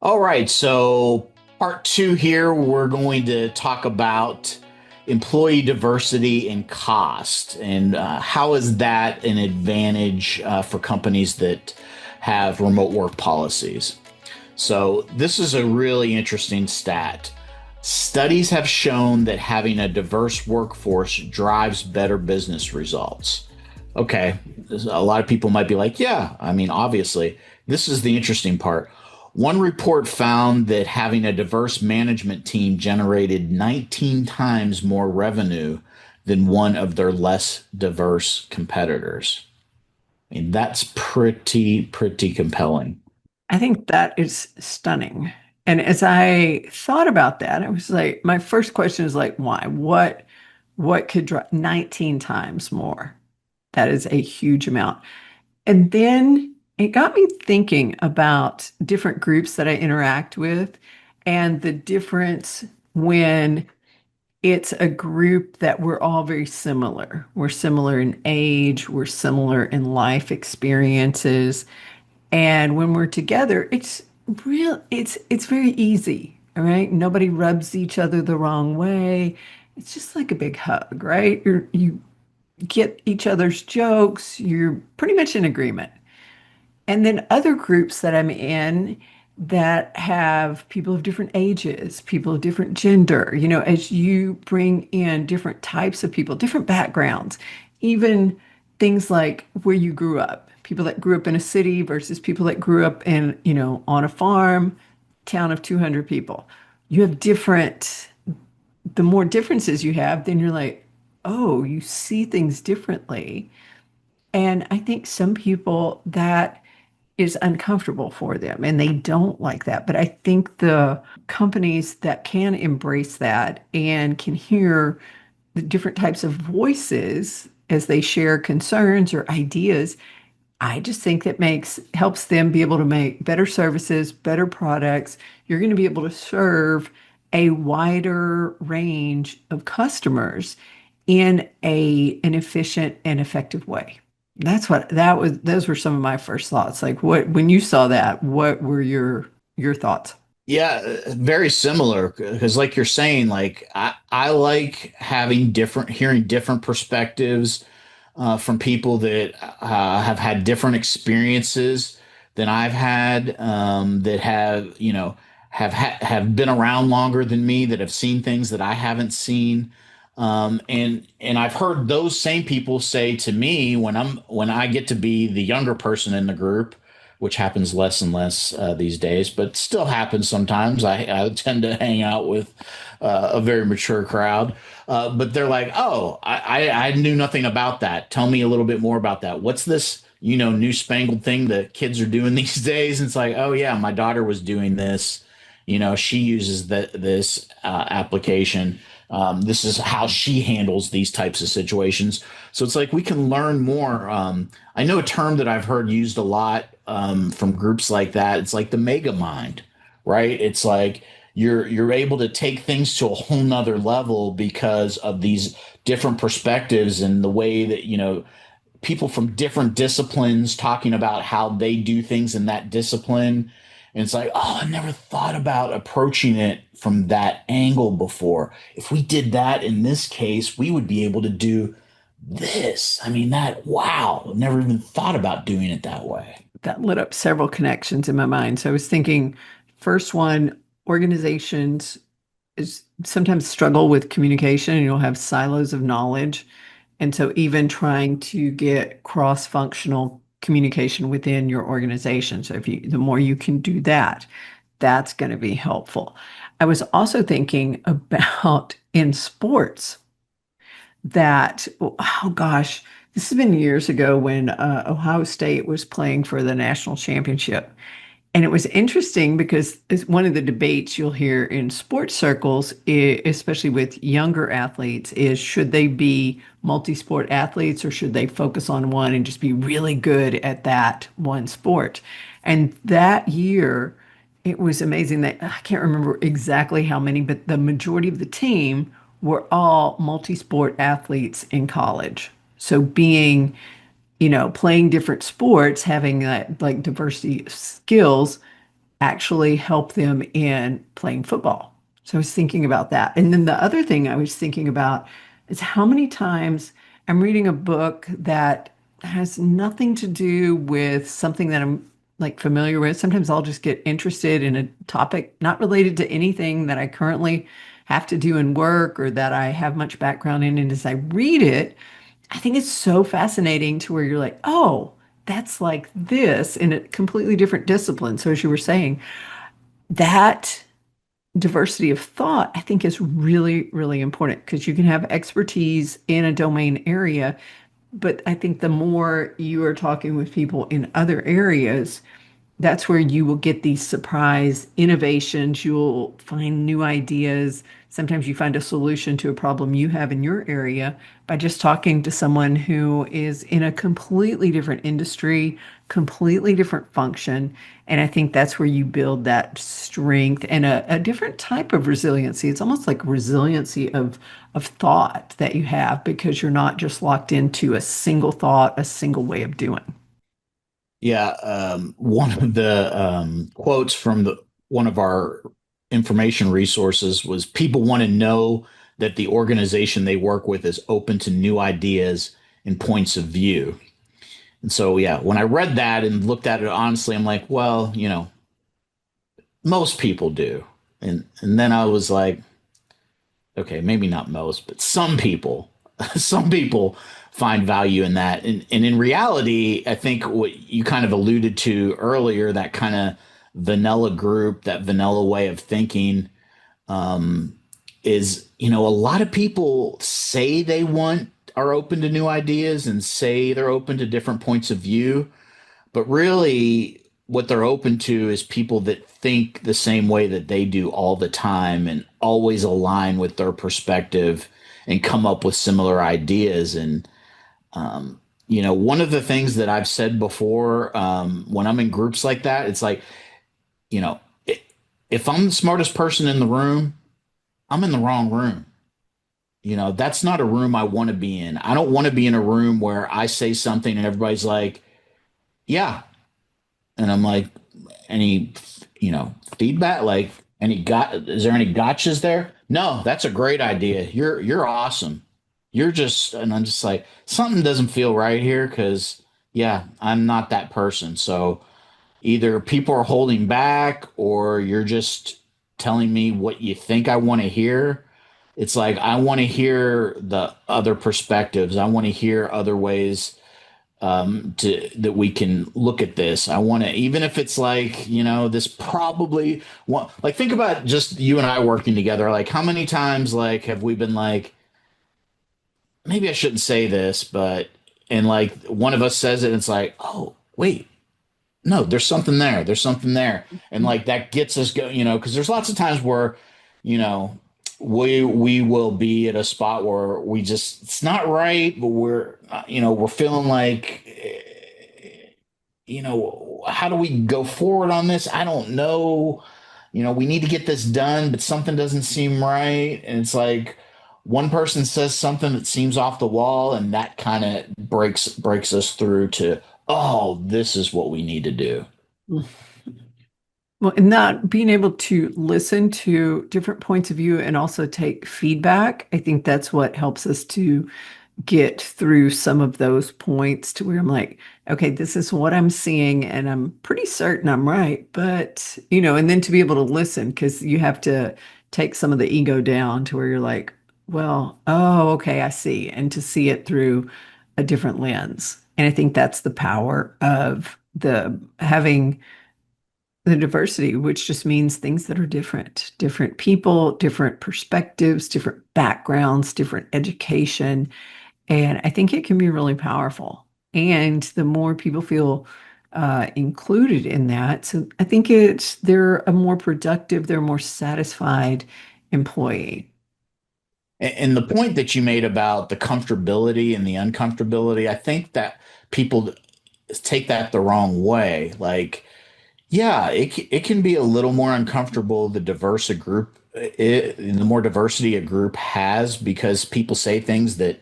All right, so part two here, we're going to talk about employee diversity and cost, and how is that an advantage for companies that have remote work policies. So, this is a really interesting stat. Studies have shown that having a diverse workforce drives better business results. Okay, a lot of people might be like, yeah, I mean, obviously, this is the interesting part. One report found that having a diverse management team generated 19 times more revenue than one of their less diverse competitors. I mean, that's pretty compelling. I think that is stunning. And as I thought about that, I was like, my first question is like, why? What could drive 19 times more? That is a huge amount. And then it got me thinking about different groups that I interact with and the difference when it's a group that we're all very similar. We're similar in age, we're similar in life experiences. And when we're together, it's very easy. All right. Nobody rubs each other the wrong way. It's just like a big hug, right? You get each other's jokes, you're pretty much in agreement. And then other groups that I'm in that have people of different ages, people of different gender, as you bring in different types of people, different backgrounds, even things like where you grew up, people that grew up in a city versus people that grew up in, on a farm, town of 200 people. You have the more differences you have, then you're like, oh, you see things differently. And I think some people that is uncomfortable for them and they don't like that. But I think the companies that can embrace that and can hear the different types of voices as they share concerns or ideas, I just think that makes helps them be able to make better services, better products. You're going to be able to serve a wider range of customers in an efficient and effective way. Those were some of my first thoughts. Like when you saw that, what were your thoughts? Yeah, very similar because like you're saying, like I like having hearing different perspectives from people that have had different experiences than I've had, that have, have been around longer than me, that have seen things that I haven't seen. And I've heard those same people say to me when I get to be the younger person in the group, which happens less and less these days, but still happens sometimes. I tend to hang out with a very mature crowd, but they're like, "Oh, I knew nothing about that. Tell me a little bit more about that. What's this, new spangled thing that kids are doing these days?" And it's like, "Oh yeah, my daughter was doing this. She uses this application. This is how she handles these types of situations." So it's like we can learn more. I know a term that I've heard used a lot from groups like that. It's like the mega mind, right? It's like you're able to take things to a whole nother level because of these different perspectives and the way that people from different disciplines talking about how they do things in that discipline. And it's like, oh, I never thought about approaching it from that angle before. If we did that in this case, we would be able to do this. I mean, wow, never even thought about doing it that way. That lit up several connections in my mind. So I was thinking, first one, organizations is sometimes struggle with communication and you'll have silos of knowledge. And so even trying to get cross-functional communication within your organization. So the more you can do that, that's going to be helpful. I was also thinking about in sports that, oh gosh, this has been years ago when Ohio State was playing for the national championship. And it was interesting because it's one of the debates you'll hear in sports circles, especially with younger athletes, is should they be multi-sport athletes or should they focus on one and just be really good at that one sport? And that year, it was amazing that I can't remember exactly how many, but the majority of the team were all multi-sport athletes in college. So being playing different sports, having that like diversity of skills actually help them in playing football. So I was thinking about that. And then the other thing I was thinking about is how many times I'm reading a book that has nothing to do with something that I'm like familiar with. Sometimes I'll just get interested in a topic not related to anything that I currently have to do in work or that I have much background in. And as I read it, I think it's so fascinating to where you're like, oh, that's like this in a completely different discipline. So as you were saying, that diversity of thought, I think is really, really important because you can have expertise in a domain area, but I think the more you are talking with people in other areas, that's where you will get these surprise innovations. You'll find new ideas. Sometimes you find a solution to a problem you have in your area by just talking to someone who is in a completely different industry, completely different function. And I think that's where you build that strength and a different type of resiliency. It's almost like resiliency of thought that you have because you're not just locked into a single thought, a single way of doing. Yeah, one of the quotes from one of our information resources was people want to know that the organization they work with is open to new ideas and points of view. And so, yeah, when I read that and looked at it honestly, I'm like, well, most people do. And then I was like, okay, maybe not most, but some people, some people find value in that. And in reality, I think what you kind of alluded to earlier, that kind of vanilla group, that vanilla way of thinking, um, is, a lot of people say they are open to new ideas and say they're open to different points of view. But really, what they're open to is people that think the same way that they do all the time and always align with their perspective and come up with similar ideas. And, one of the things that I've said before, when I'm in groups like that, it's like, you know, if I'm the smartest person in the room, I'm in the wrong room. That's not a room I want to be in. I don't want to be in a room where I say something and everybody's like, yeah, and I'm like, any, feedback? Like, is there any gotchas there? No, that's a great idea. You're awesome. And I'm just like, something doesn't feel right here because, yeah, I'm not that person. So either people are holding back or you're just telling me what you think I want to hear. It's like, I want to hear the other perspectives. I want to hear other ways to that we can look at this. I want to, even if it's like, this probably like, think about just you and I working together. Like, how many times, like, have we been like, maybe I shouldn't say this, but, and like one of us says it, and it's like, oh, wait, no, there's something there. There's something there. And like that gets us going, because there's lots of times where, you know, we will be at a spot where we just it's not right, but we're feeling like how do we go forward on this? I don't know. We need to get this done, but something doesn't seem right. And it's like one person says something that seems off the wall, and that kind of breaks us through to, oh, this is what we need to do. Well, and that being able to listen to different points of view and also take feedback, I think that's what helps us to get through some of those points to where I'm like, okay, this is what I'm seeing, and I'm pretty certain I'm right. But, and then to be able to listen, because you have to take some of the ego down to where you're like, well, oh, okay, I see, and to see it through a different lens. And I think that's the power of the having the diversity, which just means things that are different, different people, different perspectives, different backgrounds, different education. And I think it can be really powerful. And the more people feel included in that, so I think they're a more productive, they're a more satisfied employee. And the point that you made about the comfortability and the uncomfortability, I think that people take that the wrong way. Like, yeah, it can be a little more uncomfortable the more diversity a group has, because people say things that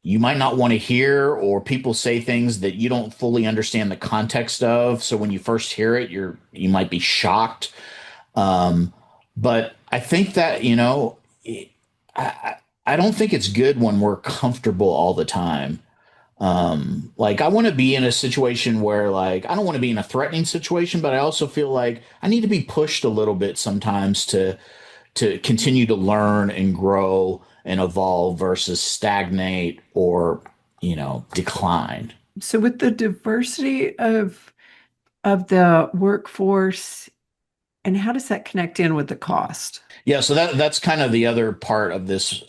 you might not want to hear, or people say things that you don't fully understand the context of. So when you first hear it, you might be shocked. Um, but I think that, I, I don't think it's good when we're comfortable all the time. Like I want to be in a situation where like I don't want to be in a threatening situation, but I also feel like I need to be pushed a little bit sometimes to continue to learn and grow and evolve versus stagnate or, decline. So with the diversity of the workforce, and how does that connect in with the cost? Yeah, so that's kind of the other part of this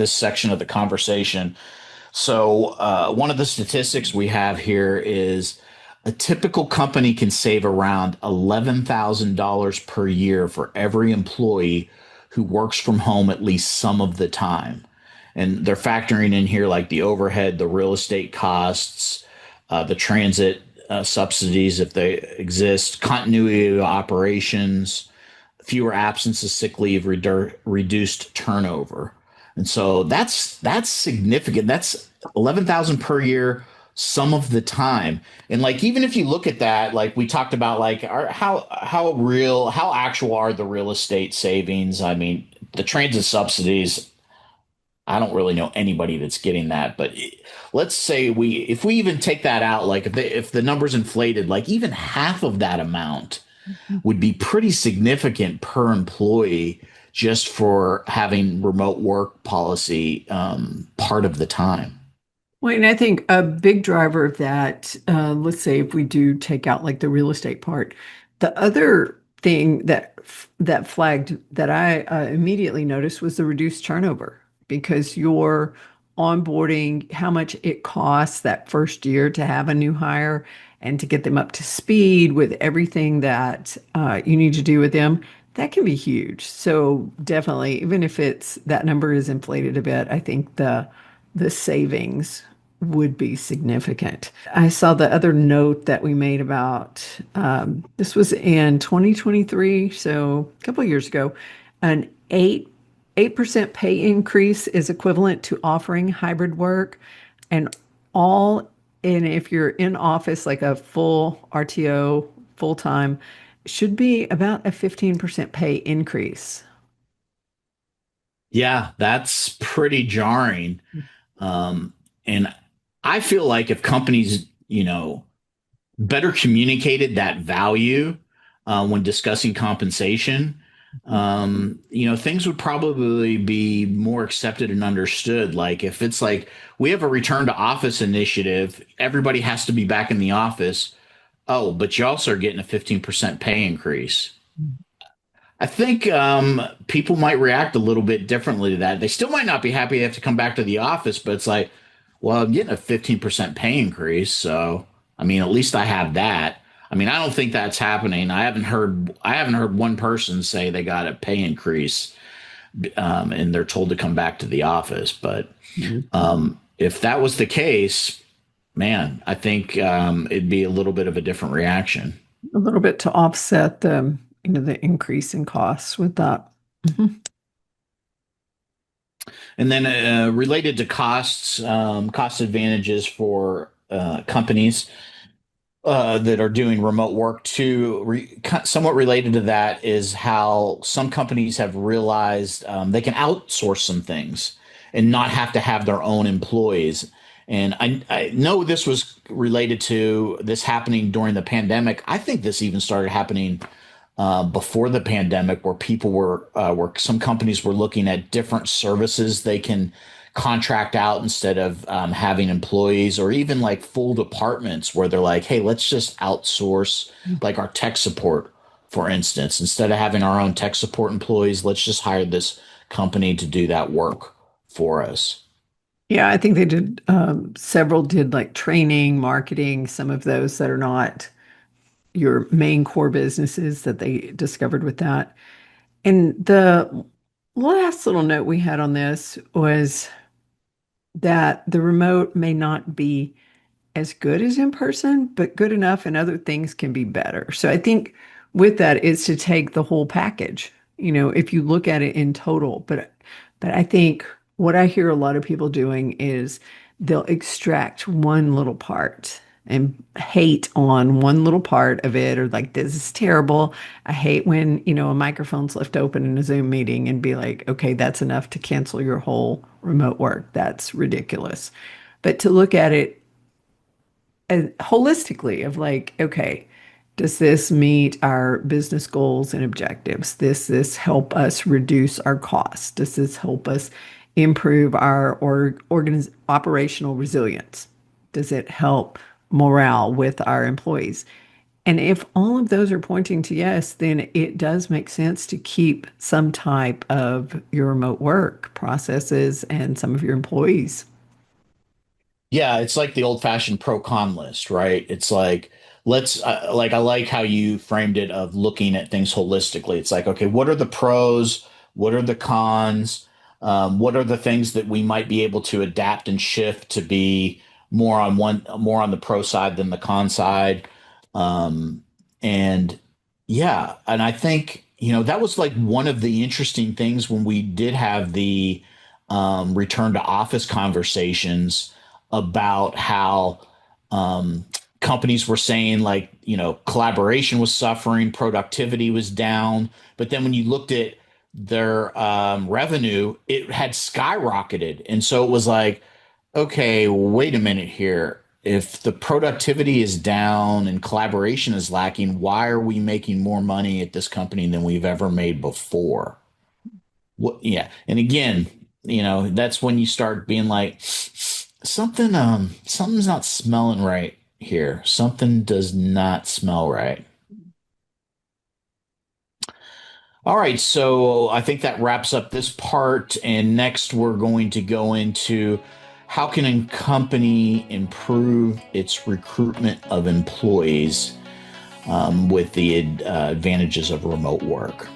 section of the conversation. So, one of the statistics we have here is a typical company can save around $11,000 per year for every employee who works from home at least some of the time. And they're factoring in here like the overhead, the real estate costs, the transit subsidies if they exist, continuity of operations, fewer absences, sick leave, reduced turnover. And so that's significant. That's 11,000 per year some of the time. And like even if you look at that, like we talked about like how actual are the real estate savings? I mean, the transit subsidies, I don't really know anybody that's getting that, but let's say if we even take that out, like if the number's inflated, like even half of that amount would be pretty significant per employee just for having remote work policy part of the time. Well, and I think a big driver of that, let's say if we do take out like the real estate part, the other thing that flagged that I immediately noticed was the reduced turnover because you're onboarding how much it costs that first year to have a new hire and to get them up to speed with everything that you need to do with them. That can be huge. So definitely, even if it's that number is inflated a bit, I think the savings would be significant. I saw the other note that we made about this was in 2023, so a couple of years ago, an 8% pay increase is equivalent to offering hybrid work, and all and if you're in office like a full RTO full time, should be about a 15% pay increase. Yeah, that's pretty jarring. And I feel like if companies, better communicated that value when discussing compensation, things would probably be more accepted and understood. Like if it's like we have a return to office initiative, everybody has to be back in the office. Oh, but you also are getting a 15% pay increase. I think people might react a little bit differently to that. They still might not be happy they have to come back to the office, but it's like, well, I'm getting a 15% pay increase. So, I mean, at least I have that. I mean, I don't think that's happening. I haven't heard one person say they got a pay increase and they're told to come back to the office. But Mhm. if that was the case, man, I think it'd be a little bit of a different reaction. A little bit to offset the increase in costs with that. Mhm. And then related to costs, cost advantages for companies that are doing remote work too. Somewhat related to that is how some companies have realized they can outsource some things and not have to have their own employees. And I know this was related to this happening during the pandemic. I think this even started happening before the pandemic, where some companies were looking at different services they can contract out instead of having employees, or even like full departments where they're like, hey, let's just outsource like our tech support, for instance, instead of having our own tech support employees, let's just hire this company to do that work for us. Yeah, I think they did several did like training, marketing, some of those that are not your main core businesses that they discovered with that. And the last little note we had on this was that the remote may not be as good as in person, but good enough and other things can be better. So I think with that is to take the whole package, if you look at it in total. But I think What I hear a lot of people doing is they'll extract one little part and hate on one little part of it, or like, this is terrible. I hate when, a microphone's left open in a Zoom meeting and be like, okay, that's enough to cancel your whole remote work. That's ridiculous. But to look at it holistically of like, okay, does this meet our business goals and objectives? Does this help us reduce our costs? Does this help us improve our operational resilience? Does it help morale with our employees? And if all of those are pointing to yes, then it does make sense to keep some type of your remote work processes and some of your employees. Yeah, it's like the old-fashioned pro-con list, right? It's like let's like I like how you framed it of looking at things holistically. It's like, okay, what are the pros? What are the cons? What are the things that we might be able to adapt and shift to be more on the pro side than the con side? Um, and yeah, and I think, that was like one of the interesting things when we did have the return to office conversations about how companies were saying, like, collaboration was suffering, productivity was down. But then when you looked at their revenue, it had skyrocketed. And so it was like, okay, wait a minute here. If the productivity is down and collaboration is lacking, why are we making more money at this company than we've ever made before? What, yeah. And again, that's when you start being like, something's not smelling right here. Something does not smell right. All right, so I think that wraps up this part. And next, we're going to go into how can a company improve its recruitment of employees with the advantages of remote work.